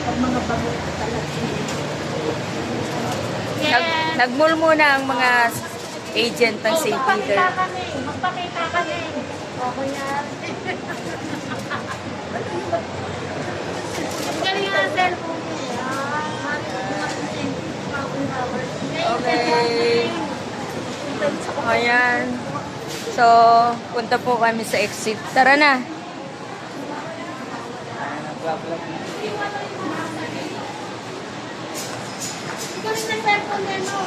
Pag mga bago talaga. Nagmall muna ang mga agent ng St. Peter. Magpakita kami. Okay yan. Galing nga ang cellphone niya. Okay. Ayan. So, punta po kami sa exit. Tara na. Galing ng cellphone niya, no?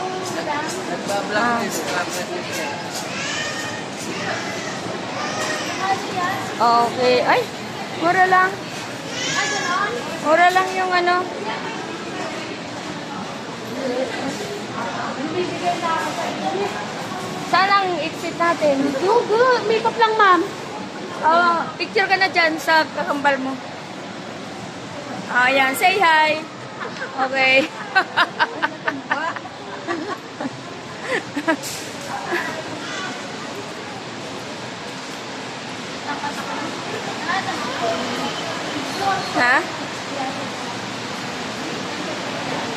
Okay. Ay, mura lang. Mura lang yung ano. Saan ang exit natin? Yung good. Makeup lang, ma'am. Picture ka na dyan sa kakambal mo. Ayan, say hi. Okay. Ha?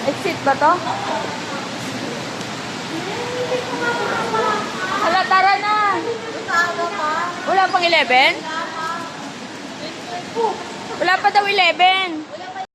Exit ba to? Hala, tara na. Wala pang 11? Wala pa daw 11.